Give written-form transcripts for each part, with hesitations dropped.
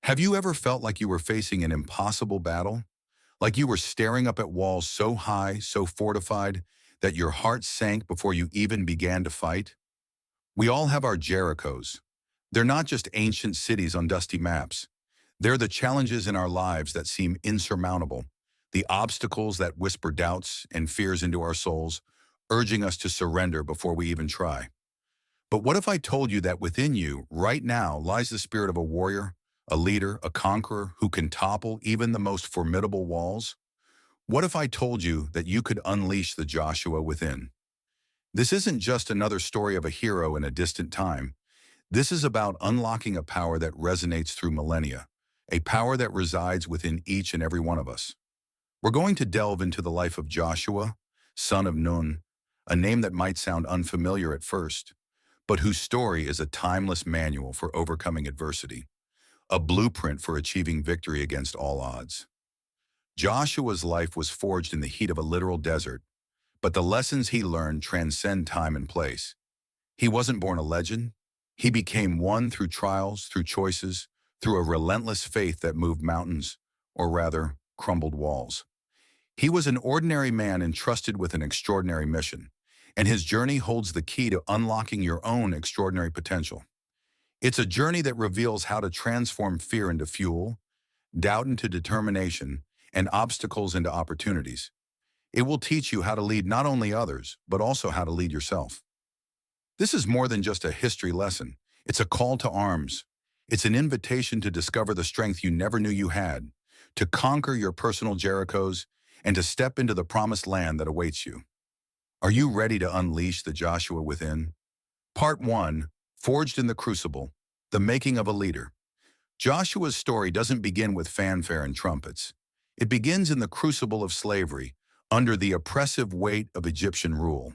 Have you ever felt like you were facing an impossible battle? Like you were staring up at walls so high, so fortified, that your heart sank before you even began to fight? We all have our Jerichos. They're not just ancient cities on dusty maps. They're the challenges in our lives that seem insurmountable, the obstacles that whisper doubts and fears into our souls, urging us to surrender before we even try. But what if I told you that within you, right now, lies the spirit of a warrior, a leader, a conqueror who can topple even the most formidable walls? What if I told you that you could unleash the Joshua within? This isn't just another story of a hero in a distant time. This is about unlocking a power that resonates through millennia, a power that resides within each and every one of us. We're going to delve into the life of Joshua, son of Nun, a name that might sound unfamiliar at first, but whose story is a timeless manual for overcoming adversity, a blueprint for achieving victory against all odds. Joshua's life was forged in the heat of a literal desert, but the lessons he learned transcend time and place. He wasn't born a legend. He became one through trials, through choices, through a relentless faith that moved mountains, or rather, crumbled walls. He was an ordinary man entrusted with an extraordinary mission, and his journey holds the key to unlocking your own extraordinary potential. It's a journey that reveals how to transform fear into fuel, doubt into determination, and obstacles into opportunities. It will teach you how to lead not only others, but also how to lead yourself. This is more than just a history lesson. It's a call to arms. It's an invitation to discover the strength you never knew you had, to conquer your personal Jerichos, and to step into the promised land that awaits you. Are you ready to unleash the Joshua within? Part 1, Forged in the Crucible, the Making of a Leader. Joshua's story doesn't begin with fanfare and trumpets. It begins in the crucible of slavery, under the oppressive weight of Egyptian rule.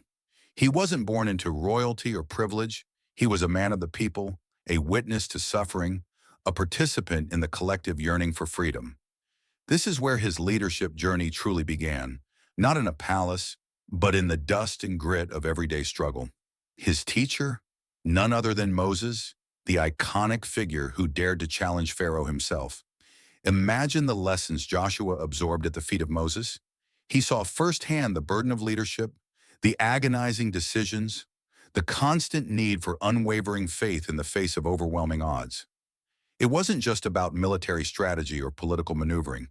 He wasn't born into royalty or privilege. He was a man of the people, a witness to suffering, a participant in the collective yearning for freedom. This is where his leadership journey truly began, not in a palace, but in the dust and grit of everyday struggle. His teacher, none other than Moses, the iconic figure who dared to challenge Pharaoh himself. Imagine the lessons Joshua absorbed at the feet of Moses. He saw firsthand the burden of leadership, the agonizing decisions, the constant need for unwavering faith in the face of overwhelming odds. It wasn't just about military strategy or political maneuvering.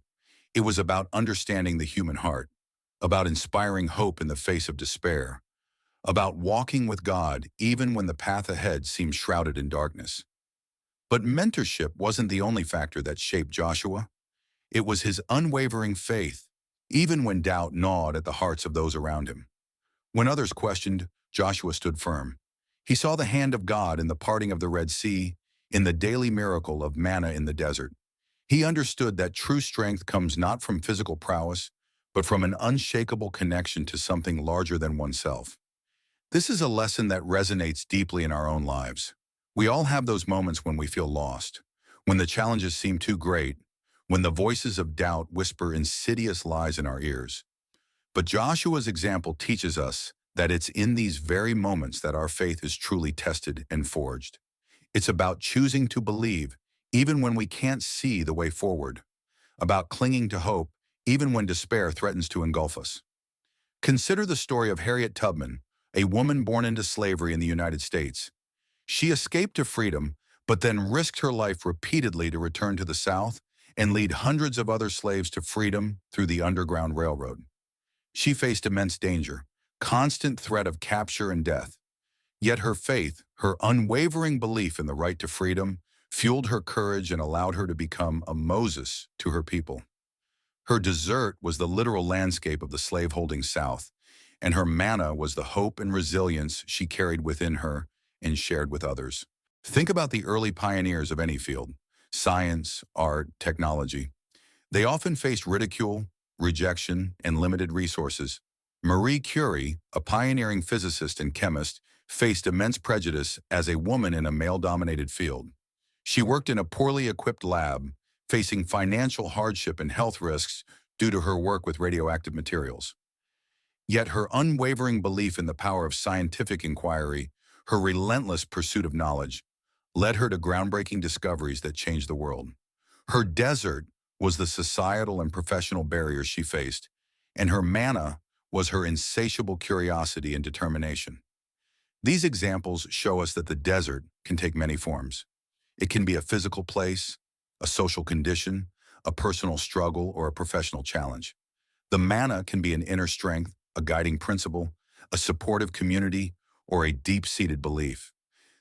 It was about understanding the human heart, about inspiring hope in the face of despair, about walking with God even when the path ahead seemed shrouded in darkness. But mentorship wasn't the only factor that shaped Joshua. It was his unwavering faith, even when doubt gnawed at the hearts of those around him. When others questioned, Joshua stood firm. He saw the hand of God in the parting of the Red Sea, in the daily miracle of manna in the desert. He understood that true strength comes not from physical prowess, but from an unshakable connection to something larger than oneself. This is a lesson that resonates deeply in our own lives. We all have those moments when we feel lost, when the challenges seem too great, when the voices of doubt whisper insidious lies in our ears. But Joshua's example teaches us that it's in these very moments that our faith is truly tested and forged. It's about choosing to believe even when we can't see the way forward, about clinging to hope even when despair threatens to engulf us. Consider the story of Harriet Tubman, a woman born into slavery in the United States. She escaped to freedom, but then risked her life repeatedly to return to the South and lead hundreds of other slaves to freedom through the Underground Railroad. She faced immense danger, constant threat of capture and death. Yet her faith, her unwavering belief in the right to freedom, fueled her courage and allowed her to become a Moses to her people. Her desert was the literal landscape of the slave-holding South, and her manna was the hope and resilience she carried within her and shared with others. Think about the early pioneers of any field, science, art, technology. They often faced ridicule, rejection, and limited resources. Marie Curie, a pioneering physicist and chemist, faced immense prejudice as a woman in a male-dominated field. She worked in a poorly equipped lab, facing financial hardship and health risks due to her work with radioactive materials. Yet her unwavering belief in the power of scientific inquiry, her relentless pursuit of knowledge, led her to groundbreaking discoveries that changed the world. Her desert was the societal and professional barriers she faced, and her manna was her insatiable curiosity and determination. These examples show us that the desert can take many forms. It can be a physical place, a social condition, a personal struggle, or a professional challenge. The manna can be an inner strength, a guiding principle, a supportive community, or a deep-seated belief.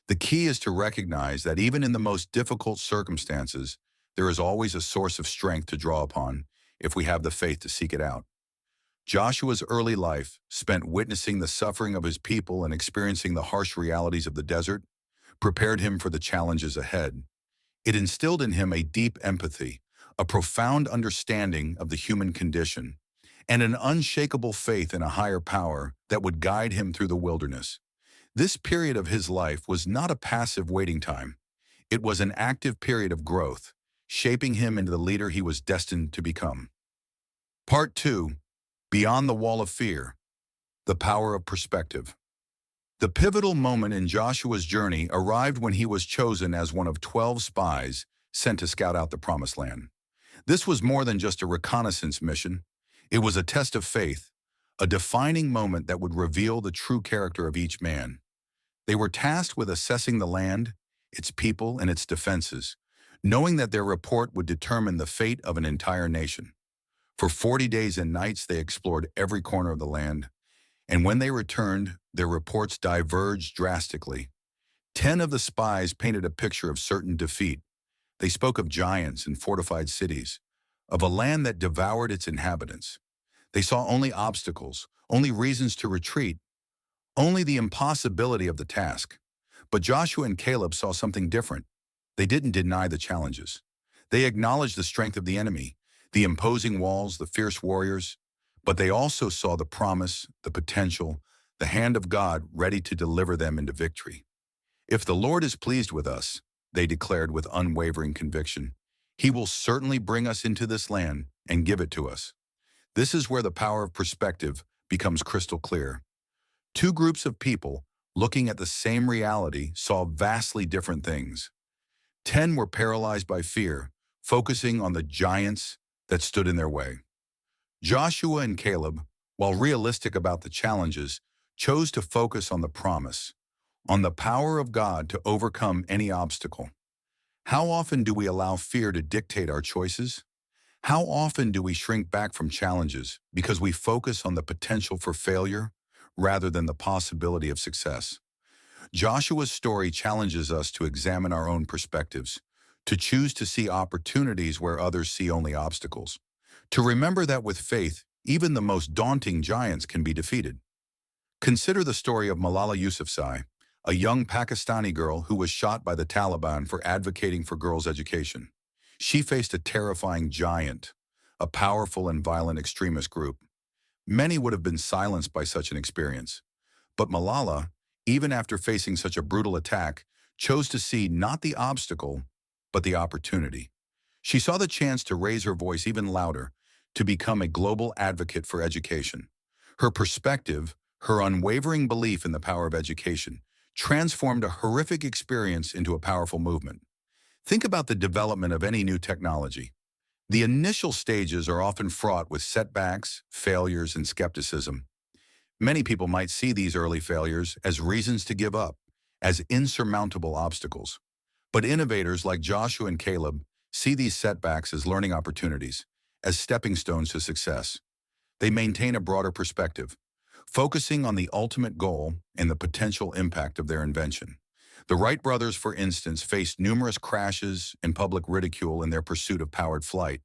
The key is to recognize that even in the most difficult circumstances, there is always a source of strength to draw upon if we have the faith to seek it out. Joshua's early life, spent witnessing the suffering of his people and experiencing the harsh realities of the desert, prepared him for the challenges ahead. It instilled in him a deep empathy, a profound understanding of the human condition, and an unshakable faith in a higher power that would guide him through the wilderness. This period of his life was not a passive waiting time. It was an active period of growth, shaping him into the leader he was destined to become. Part 2. Beyond the Wall of Fear. The Power of Perspective. The pivotal moment in Joshua's journey arrived when he was chosen as one of 12 spies sent to scout out the Promised Land. This was more than just a reconnaissance mission. It was a test of faith, a defining moment that would reveal the true character of each man. They were tasked with assessing the land, its people, and its defenses, knowing that their report would determine the fate of an entire nation. For 40 days and nights, they explored every corner of the land, and when they returned, their reports diverged drastically. 10 of the spies painted a picture of certain defeat. They spoke of giants and fortified cities, of a land that devoured its inhabitants. They saw only obstacles, only reasons to retreat, only the impossibility of the task. But Joshua and Caleb saw something different. They didn't deny the challenges. They acknowledged the strength of the enemy, the imposing walls, the fierce warriors, but they also saw the promise, the potential, the hand of God ready to deliver them into victory. If the Lord is pleased with us, they declared with unwavering conviction, He will certainly bring us into this land and give it to us. This is where the power of perspective becomes crystal clear. Two groups of people, looking at the same reality, saw vastly different things. 10 were paralyzed by fear, focusing on the giants that stood in their way. Joshua and Caleb, while realistic about the challenges, chose to focus on the promise, on the power of God to overcome any obstacle. How often do we allow fear to dictate our choices? How often do we shrink back from challenges because we focus on the potential for failure rather than the possibility of success? Joshua's story challenges us to examine our own perspectives, to choose to see opportunities where others see only obstacles, to remember that with faith, even the most daunting giants can be defeated. Consider the story of Malala Yousafzai, a young Pakistani girl who was shot by the Taliban for advocating for girls' education. She faced a terrifying giant, a powerful and violent extremist group. Many would have been silenced by such an experience. But Malala, even after facing such a brutal attack, chose to see not the obstacle, but the opportunity. She saw the chance to raise her voice even louder, to become a global advocate for education. Her perspective, her unwavering belief in the power of education, transformed a horrific experience into a powerful movement. Think about the development of any new technology. The initial stages are often fraught with setbacks, failures, and skepticism. Many people might see these early failures as reasons to give up, as insurmountable obstacles. But innovators like Joshua and Caleb see these setbacks as learning opportunities, as stepping stones to success. They maintain a broader perspective, focusing on the ultimate goal and the potential impact of their invention. The Wright brothers, for instance, faced numerous crashes and public ridicule in their pursuit of powered flight.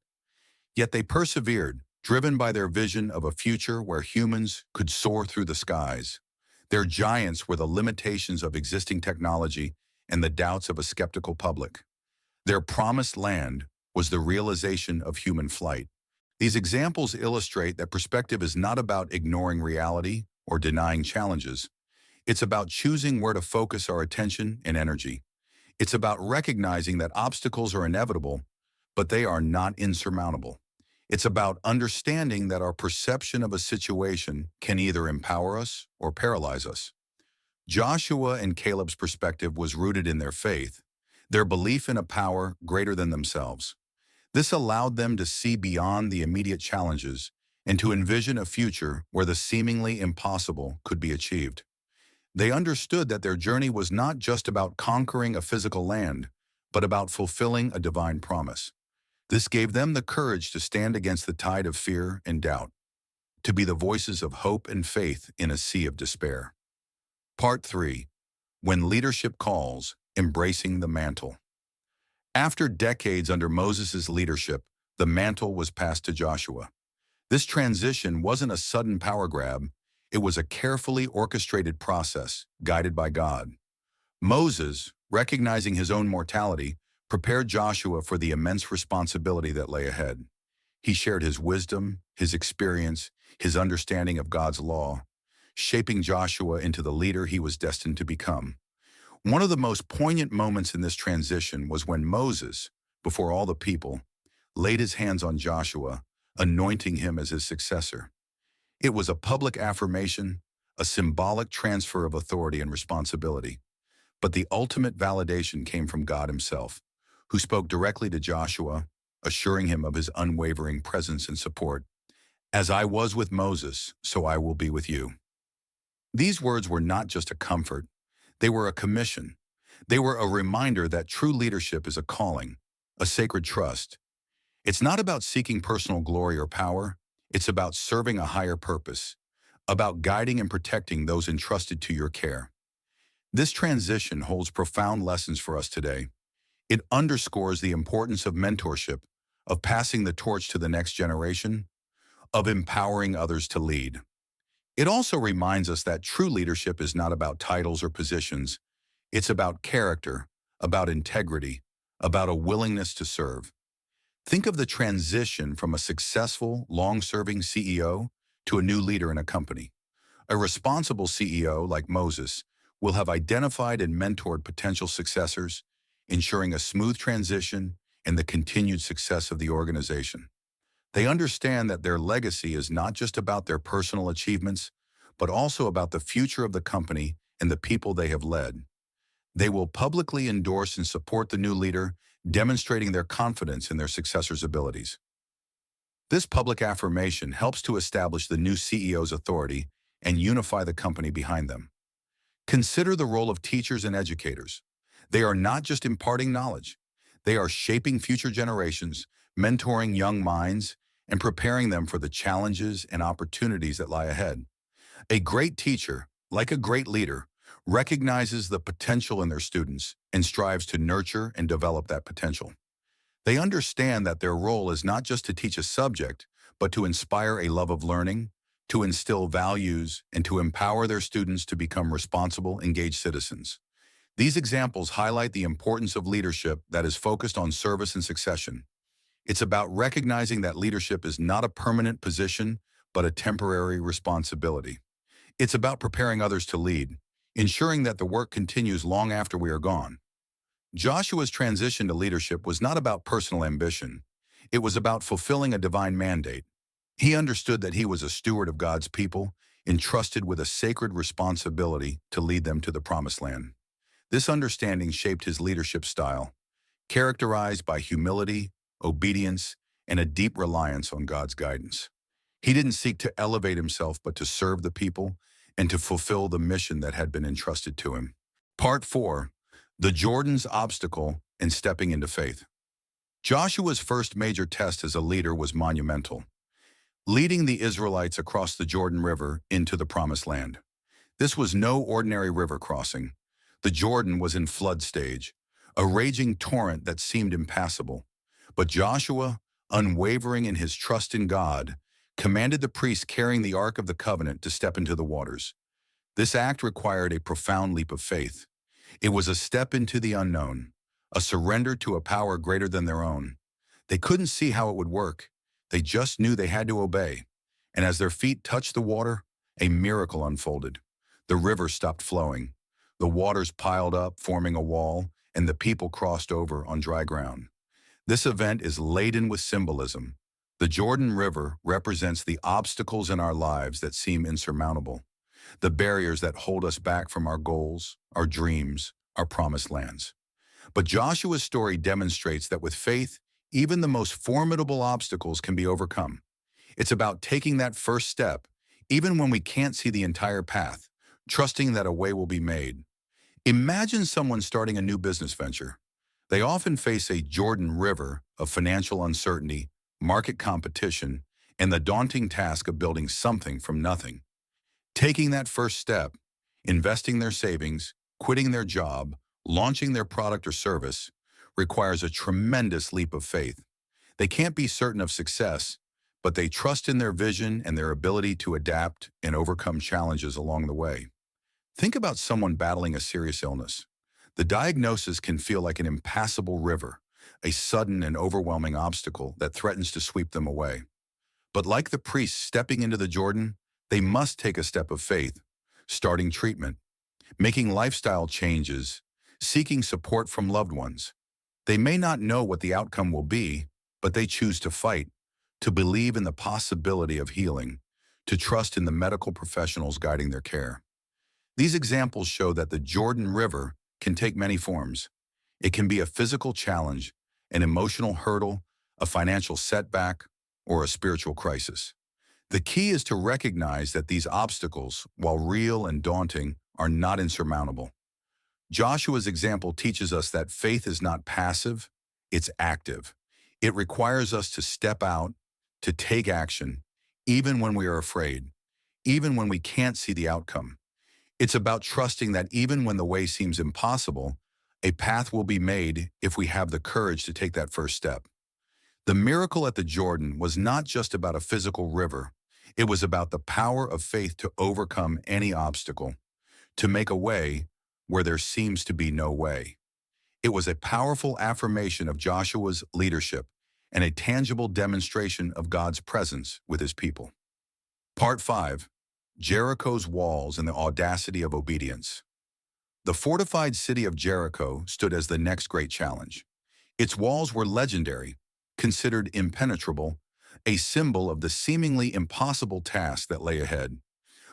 Yet they persevered, driven by their vision of a future where humans could soar through the skies. Their giants were the limitations of existing technology and the doubts of a skeptical public. Their promised land was the realization of human flight. These examples illustrate that perspective is not about ignoring reality or denying challenges. It's about choosing where to focus our attention and energy. It's about recognizing that obstacles are inevitable, but they are not insurmountable. It's about understanding that our perception of a situation can either empower us or paralyze us. Joshua and Caleb's perspective was rooted in their faith, their belief in a power greater than themselves. This allowed them to see beyond the immediate challenges and to envision a future where the seemingly impossible could be achieved. They understood that their journey was not just about conquering a physical land, but about fulfilling a divine promise. This gave them the courage to stand against the tide of fear and doubt, to be the voices of hope and faith in a sea of despair. Part 3. When Leadership Calls, Embracing the Mantle. After decades under Moses' leadership, the mantle was passed to Joshua. This transition wasn't a sudden power grab, it was a carefully orchestrated process, guided by God. Moses, recognizing his own mortality, prepared Joshua for the immense responsibility that lay ahead. He shared his wisdom, his experience, his understanding of God's law, shaping Joshua into the leader he was destined to become. One of the most poignant moments in this transition was when Moses, before all the people, laid his hands on Joshua, anointing him as his successor. It was a public affirmation, a symbolic transfer of authority and responsibility. But the ultimate validation came from God himself, who spoke directly to Joshua, assuring him of his unwavering presence and support. "As I was with Moses, so I will be with you." These words were not just a comfort, they were a commission. They were a reminder that true leadership is a calling, a sacred trust. It's not about seeking personal glory or power, it's about serving a higher purpose, about guiding and protecting those entrusted to your care. This transition holds profound lessons for us today. It underscores the importance of mentorship, of passing the torch to the next generation, of empowering others to lead. It also reminds us that true leadership is not about titles or positions. It's about character, about integrity, about a willingness to serve. Think of the transition from a successful, long-serving CEO to a new leader in a company. A responsible CEO, like Moses, will have identified and mentored potential successors, ensuring a smooth transition and the continued success of the organization. They understand that their legacy is not just about their personal achievements, but also about the future of the company and the people they have led. They will publicly endorse and support the new leader, demonstrating their confidence in their successor's abilities. This public affirmation helps to establish the new CEO's authority and unify the company behind them. Consider the role of teachers and educators. They are not just imparting knowledge, they are shaping future generations, mentoring young minds, and preparing them for the challenges and opportunities that lie ahead. A great teacher, like a great leader, recognizes the potential in their students and strives to nurture and develop that potential. They understand that their role is not just to teach a subject, but to inspire a love of learning, to instill values, and to empower their students to become responsible, engaged citizens. These examples highlight the importance of leadership that is focused on service and succession. It's about recognizing that leadership is not a permanent position, but a temporary responsibility. It's about preparing others to lead, ensuring that the work continues long after we are gone. Joshua's transition to leadership was not about personal ambition. It was about fulfilling a divine mandate. He understood that he was a steward of God's people, entrusted with a sacred responsibility to lead them to the promised land. This understanding shaped his leadership style, characterized by humility, obedience, and a deep reliance on God's guidance. He didn't seek to elevate himself, but to serve the people and to fulfill the mission that had been entrusted to him. Part 4. The Jordan's Obstacle and Stepping into Faith. Joshua's first major test as a leader was monumental, leading the Israelites across the Jordan River into the Promised Land. This was no ordinary river crossing. The Jordan was in flood stage, a raging torrent that seemed impassable. But Joshua, unwavering in his trust in God, commanded the priests carrying the Ark of the Covenant to step into the waters. This act required a profound leap of faith. It was a step into the unknown, a surrender to a power greater than their own. They couldn't see how it would work. They just knew they had to obey. And as their feet touched the water, a miracle unfolded. The river stopped flowing. The waters piled up, forming a wall, and the people crossed over on dry ground. This event is laden with symbolism. The Jordan River represents the obstacles in our lives that seem insurmountable, the barriers that hold us back from our goals, our dreams, our promised lands. But Joshua's story demonstrates that with faith, even the most formidable obstacles can be overcome. It's about taking that first step, even when we can't see the entire path, trusting that a way will be made. Imagine someone starting a new business venture. They often face a Jordan River of financial uncertainty, market competition, and the daunting task of building something from nothing. Taking that first step, investing their savings, quitting their job, launching their product or service, requires a tremendous leap of faith. They can't be certain of success, but they trust in their vision and their ability to adapt and overcome challenges along the way. Think about someone battling a serious illness. The diagnosis can feel like an impassable river, a sudden and overwhelming obstacle that threatens to sweep them away. But like the priests stepping into the Jordan, they must take a step of faith, starting treatment, making lifestyle changes, seeking support from loved ones. They may not know what the outcome will be, but they choose to fight, to believe in the possibility of healing, to trust in the medical professionals guiding their care. These examples show that the Jordan River can take many forms. It can be a physical challenge, an emotional hurdle, a financial setback, or a spiritual crisis. The key is to recognize that these obstacles, while real and daunting, are not insurmountable. Joshua's example teaches us that faith is not passive, it's active. It requires us to step out, to take action, even when we are afraid, even when we can't see the outcome. It's about trusting that even when the way seems impossible, a path will be made if we have the courage to take that first step. The miracle at the Jordan was not just about a physical river. It was about the power of faith to overcome any obstacle, to make a way where there seems to be no way. It was a powerful affirmation of Joshua's leadership and a tangible demonstration of God's presence with his people. Part 5. Jericho's walls and the audacity of obedience. The fortified city of Jericho stood as the next great challenge. Its walls were legendary, considered impenetrable, a symbol of the seemingly impossible task that lay ahead.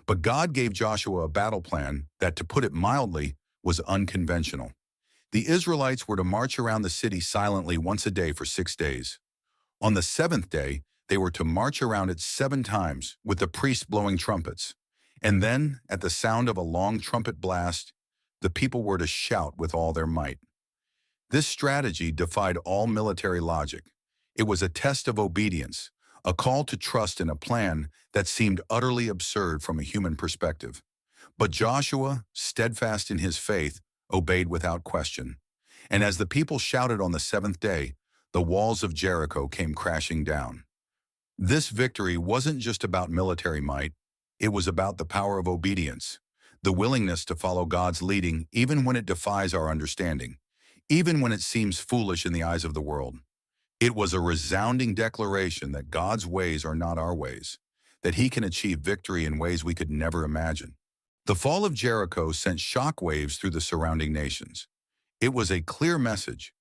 But God gave Joshua a battle plan that, to put it mildly, was unconventional. The Israelites were to march around the city silently once a day for 6 days. On the seventh day, they were to march around it 7 times, with the priests blowing trumpets. And then, at the sound of a long trumpet blast, the people were to shout with all their might. This strategy defied all military logic. It was a test of obedience, a call to trust in a plan that seemed utterly absurd from a human perspective. But Joshua, steadfast in his faith, obeyed without question. And as the people shouted on the 7th day, the walls of Jericho came crashing down. This victory wasn't just about military might, it was about the power of obedience, the willingness to follow God's leading even when it defies our understanding, even when it seems foolish in the eyes of the world. It was a resounding declaration that God's ways are not our ways, that he can achieve victory in ways we could never imagine. The fall of Jericho sent shockwaves through the surrounding nations. It was a clear message.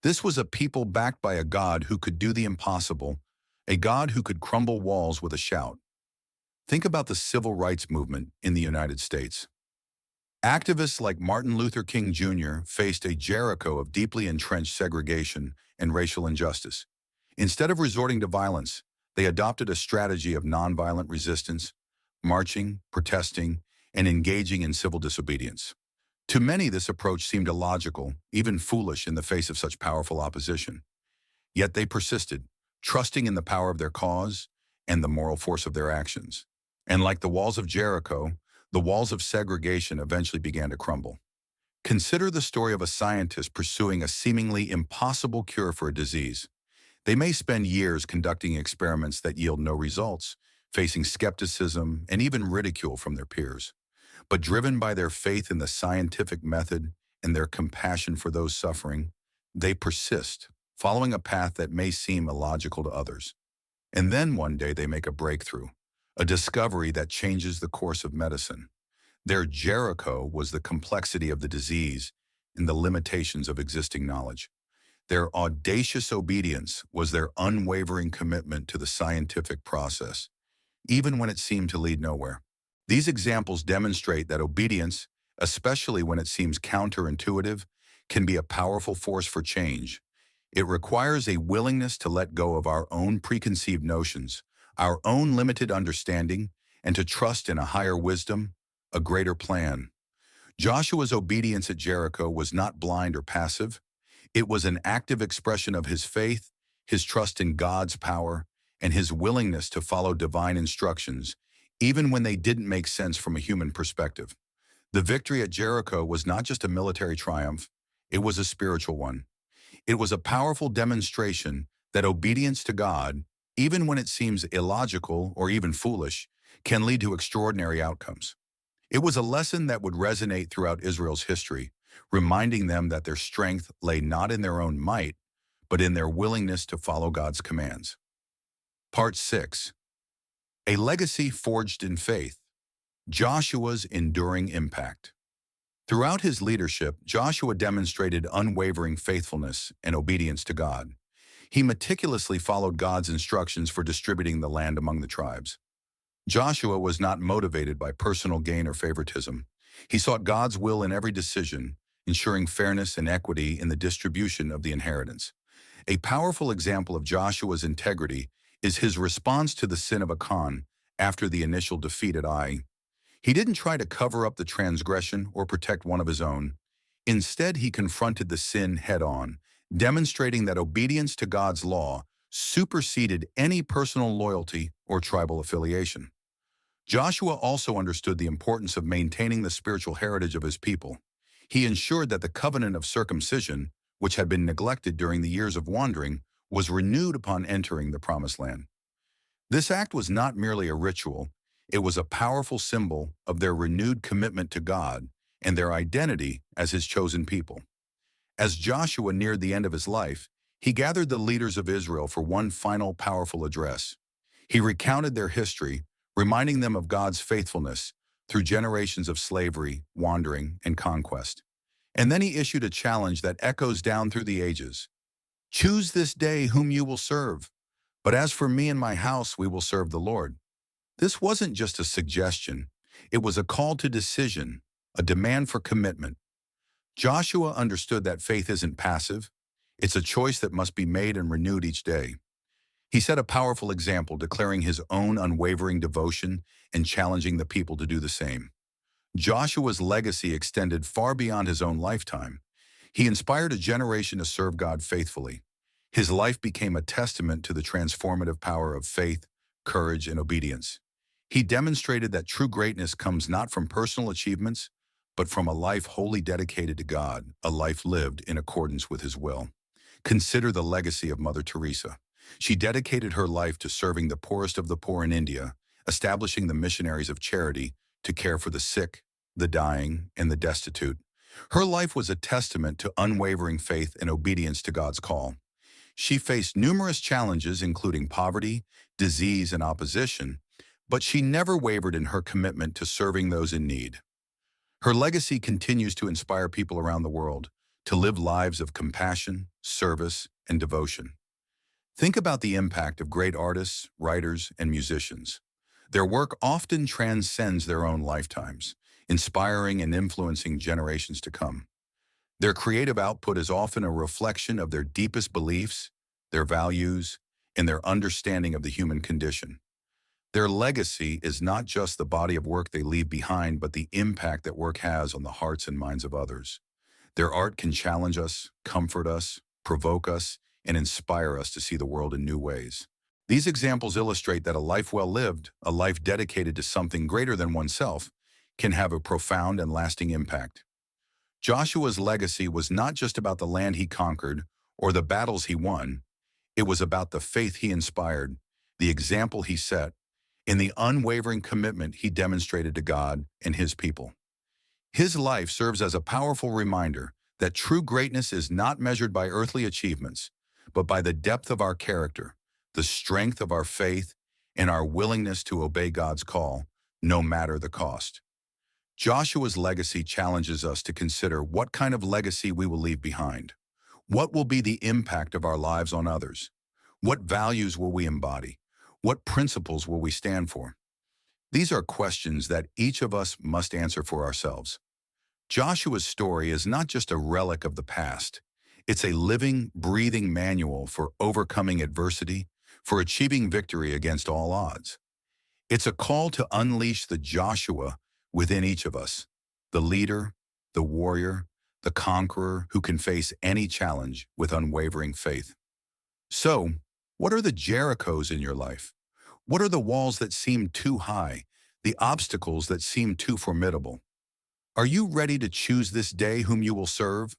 This was a people backed by a God who could do the impossible, a God who could crumble walls with a shout. Think about the civil rights movement in the United States. Activists like Martin Luther King Jr. faced a Jericho of deeply entrenched segregation and racial injustice. Instead of resorting to violence, they adopted a strategy of nonviolent resistance, marching, protesting, and engaging in civil disobedience. To many, this approach seemed illogical, even foolish in the face of such powerful opposition. Yet they persisted, trusting in the power of their cause and the moral force of their actions. And like the walls of Jericho, the walls of segregation eventually began to crumble. Consider the story of a scientist pursuing a seemingly impossible cure for a disease. They may spend years conducting experiments that yield no results, facing skepticism and even ridicule from their peers. But driven by their faith in the scientific method and their compassion for those suffering, they persist, following a path that may seem illogical to others. And then one day they make a breakthrough, a discovery that changes the course of medicine. Their Jericho was the complexity of the disease and the limitations of existing knowledge. Their audacious obedience was their unwavering commitment to the scientific process, even when it seemed to lead nowhere. These examples demonstrate that obedience, especially when it seems counterintuitive, can be a powerful force for change. It requires a willingness to let go of our own preconceived notions, our own limited understanding, and to trust in a higher wisdom, a greater plan. Joshua's obedience at Jericho was not blind or passive. It was an active expression of his faith, his trust in God's power, and his willingness to follow divine instructions, even when they didn't make sense from a human perspective. The victory at Jericho was not just a military triumph, it was a spiritual one. It was a powerful demonstration that obedience to God, even when it seems illogical or even foolish, can lead to extraordinary outcomes. It was a lesson that would resonate throughout Israel's history, reminding them that their strength lay not in their own might, but in their willingness to follow God's commands. Part 6. A Legacy Forged in Faith. Joshua's Enduring Impact. Throughout his leadership, Joshua demonstrated unwavering faithfulness and obedience to God. He meticulously followed God's instructions for distributing the land among the tribes. Joshua was not motivated by personal gain or favoritism. He sought God's will in every decision, ensuring fairness and equity in the distribution of the inheritance. A powerful example of Joshua's integrity is his response to the sin of Achan after the initial defeat at Ai. He didn't try to cover up the transgression or protect one of his own. Instead, he confronted the sin head-on, demonstrating that obedience to God's law superseded any personal loyalty or tribal affiliation. Joshua also understood the importance of maintaining the spiritual heritage of his people. He ensured that the covenant of circumcision, which had been neglected during the years of wandering, was renewed upon entering the Promised Land. This act was not merely a ritual, it was a powerful symbol of their renewed commitment to God and their identity as his chosen people. As Joshua neared the end of his life, he gathered the leaders of Israel for one final powerful address. He recounted their history, reminding them of God's faithfulness through generations of slavery, wandering, and conquest. And then he issued a challenge that echoes down through the ages. Choose this day whom you will serve, but as for me and my house, we will serve the Lord. This wasn't just a suggestion, it was a call to decision, a demand for commitment. Joshua understood that faith isn't passive, it's a choice that must be made and renewed each day. He set a powerful example, declaring his own unwavering devotion and challenging the people to do the same. Joshua's legacy extended far beyond his own lifetime. He inspired a generation to serve God faithfully. His life became a testament to the transformative power of faith, courage, and obedience. He demonstrated that true greatness comes not from personal achievements, but from a life wholly dedicated to God, a life lived in accordance with his will. Consider the legacy of Mother Teresa. She dedicated her life to serving the poorest of the poor in India, establishing the missionaries of charity to care for the sick, the dying, and the destitute. Her life was a testament to unwavering faith and obedience to God's call. She faced numerous challenges, including poverty, disease, and opposition, but she never wavered in her commitment to serving those in need. Her legacy continues to inspire people around the world to live lives of compassion, service, and devotion. Think about the impact of great artists, writers, and musicians. Their work often transcends their own lifetimes, inspiring and influencing generations to come. Their creative output is often a reflection of their deepest beliefs, their values, and their understanding of the human condition. Their legacy is not just the body of work they leave behind, but the impact that work has on the hearts and minds of others. Their art can challenge us, comfort us, provoke us, and inspire us to see the world in new ways. These examples illustrate that a life well lived, a life dedicated to something greater than oneself, can have a profound and lasting impact. Joshua's legacy was not just about the land he conquered or the battles he won. It was about the faith he inspired, the example he set, and the unwavering commitment he demonstrated to God and his people. His life serves as a powerful reminder that true greatness is not measured by earthly achievements, but by the depth of our character, the strength of our faith, and our willingness to obey God's call, no matter the cost. Joshua's legacy challenges us to consider what kind of legacy we will leave behind. What will be the impact of our lives on others? What values will we embody? What principles will we stand for? These are questions that each of us must answer for ourselves. Joshua's story is not just a relic of the past. It's a living, breathing manual for overcoming adversity, for achieving victory against all odds. It's a call to unleash the Joshua within each of us, the leader, the warrior, the conqueror who can face any challenge with unwavering faith. So, what are the Jerichos in your life? What are the walls that seem too high, the obstacles that seem too formidable? Are you ready to choose this day whom you will serve?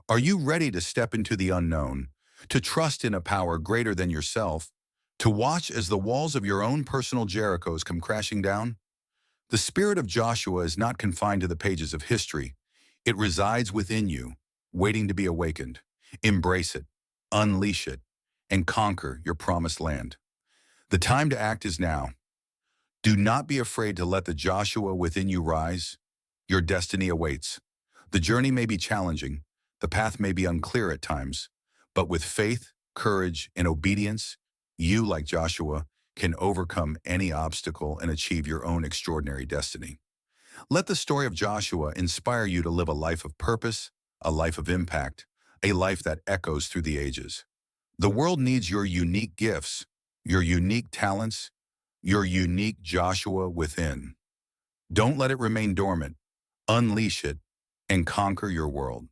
Are you ready to step into the unknown, to trust in a power greater than yourself, to watch as the walls of your own personal Jerichos come crashing down? The spirit of Joshua is not confined to the pages of history. It resides within you, waiting to be awakened. Embrace it, unleash it, and conquer your promised land. The time to act is now. Do not be afraid to let the Joshua within you rise. Your destiny awaits. The journey may be challenging, the path may be unclear at times, but with faith, courage, and obedience, you, like Joshua, can overcome any obstacle and achieve your own extraordinary destiny. Let the story of Joshua inspire you to live a life of purpose, a life of impact, a life that echoes through the ages. The world needs your unique gifts, your unique talents, your unique Joshua within. Don't let it remain dormant. Unleash it and conquer your world.